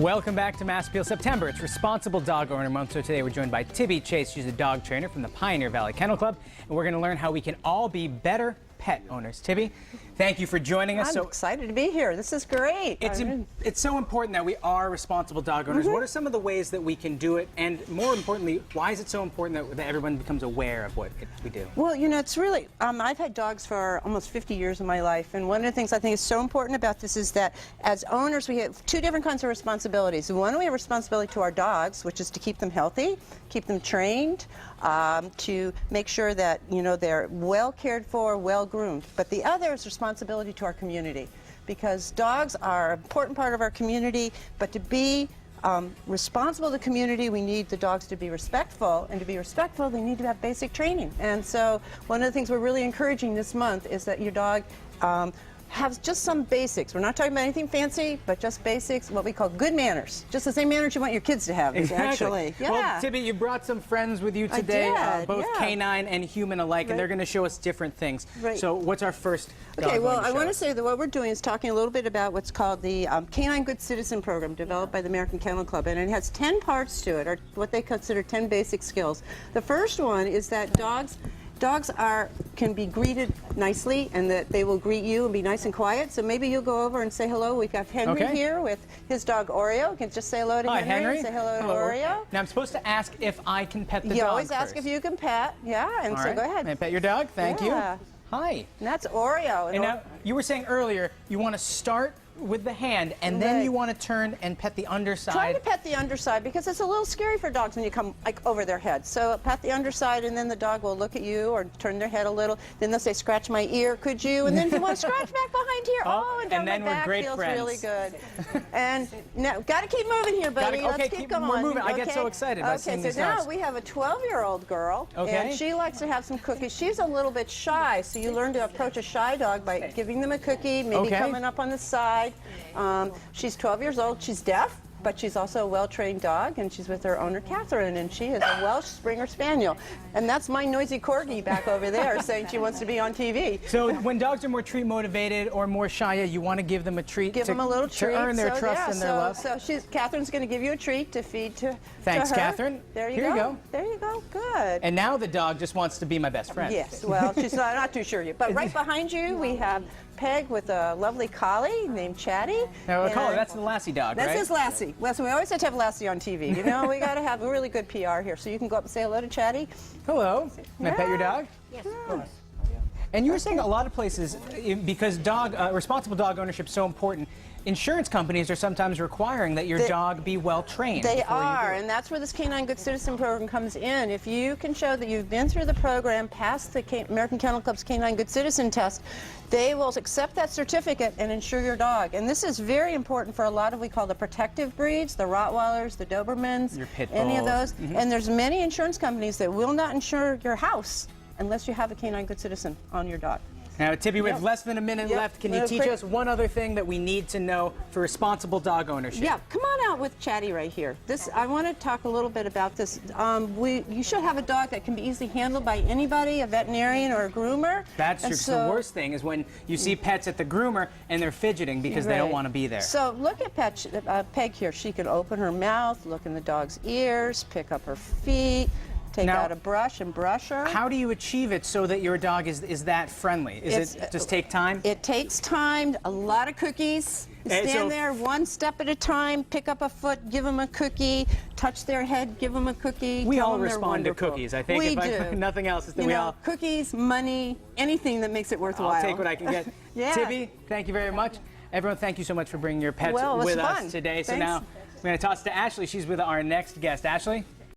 Welcome back to Mass Appeal September. It's Responsible Dog Owner Month, so today we're joined by Tibby Chase. She's a dog trainer from the Pioneer Valley Kennel Club, and we're going to learn how we can all be better pet owners. Tibby, thank you for joining us. I'm excited to be here. This is great. It's so important that we are responsible dog owners. What are some of the ways that we can do it? And more importantly, why is it so important that everyone becomes aware of what we do? Well, you know, it's really, I've had dogs for almost 50 years of my life, and one of the things I think is so important about this is that as owners, we have two different kinds of responsibilities. One, we have responsibility to our dogs, which is to keep them healthy, keep them trained, to make sure that, you know, they're well cared for, well groomed. But the other is responsibility to our community, because dogs are an important part of our community, but to be responsible to the community, we need the dogs to be respectful, and to be respectful, they need to have basic training. And so one of the things we're really encouraging this month is that your dog has just some basics. We're not talking about anything fancy, but just basics, what we call good manners. Just the same manners you want your kids to have, actually. Yeah. Well, Tibby, you brought some friends with you today, both canine and human alike, and they're going to show us different things. So what's our first dog Okay, well, I want to to say that what we're doing is talking a little bit about what's called the Canine Good Citizen Program, developed by the American Kennel Club, and it has 10 parts to it, or what they consider 10 basic skills. The first one is that dogs can be greeted nicely, and that they will greet you and be nice and quiet. So maybe you'll go over and say hello. We've got Henry here with his dog Oreo. You can just say hello to Henry. And say hello to Oreo. Now I'm supposed to ask if I can pet the dog. You always ask if you can pet, and so go ahead. May I pet your dog? Thank you. Hi. And that's Oreo. And now, you were saying earlier you want to start with the hand, and then you want to turn and pet the underside. Try to pet the underside, because it's a little scary for dogs when you come like over their head. So pet the underside, and then the dog will look at you or turn their head a little. Then they'll say, "Scratch my ear, could you?" And then if you want to scratch back behind here, and down then my back, we're great feels friends. really good. And now, got to keep moving here, buddy. Let's keep going. We're moving. I get so excited by seeing these dogs. Now we have a 12-year-old girl, and she likes to have some cookies. She's a little bit shy, so you learn to approach a shy dog by giving them a cookie, maybe coming up on the side. She's 12 years old. She's deaf, but she's also a well-trained dog, and she's with her owner, Catherine, and she is a Welsh Springer Spaniel. And that's my noisy corgi back over there saying she wants to be on TV. So when dogs are more treat motivated or more shy, you want to give them a treat. Give them a little treat. To earn their trust and their love. So Catherine's going to give you a treat to feed to Thanks, her. Catherine. There you go. There you go. Good. And now the dog just wants to be my best friend. Yes. Well, she's not too sure yet. But right behind you, we have Peg with a lovely collie named Chatty. Now, collie, that's the Lassie dog, right? This is Lassie. Listen, we always have to have Lassie on TV. You know, we got to have really good PR here. So you can go up and say hello to Chatty. Hello. Can I pet your dog? Yes, of course. And you were saying a lot of places, because responsible dog ownership is so important, insurance companies are sometimes requiring that your dog be well trained. They are, and that's where this Canine Good Citizen Program comes in. If you can show that you've been through the program, passed the American Kennel Club's Canine Good Citizen test, they will accept that certificate and insure your dog. And this is very important for a lot of what we call the protective breeds, the Rottweilers, the Dobermans, your pit bulls. Any of those. And there's many insurance companies that will not insure your house unless you have a Canine Good Citizen on your dog. Now, Tibby, we have less than a minute left. Can you teach us one other thing that we need to know for responsible dog ownership? Yeah, come on out with Chatty right here. I want to talk a little bit about this. You should have a dog that can be easily handled by anybody, a veterinarian or a groomer. That's the worst thing, is when you see pets at the groomer and they're fidgeting because they don't want to be there. So look at Peg here. She can open her mouth, look in the dog's ears, pick up her feet, take out a brush and brush her. How do you achieve it so that your dog is that friendly? Is it just take time? It takes time, a lot of cookies. Stand there one step at a time, pick up a foot, give them a cookie, touch their head, give them a cookie. We all respond to cookies, I think. We do. Nothing else is that we all. Cookies, money, anything that makes it worthwhile. I'll take what I can get. Tibby, thank you very much. Everyone, thank you so much for bringing your pets with us today. So now I'm going to toss it to Ashley. She's with our next guest. Ashley?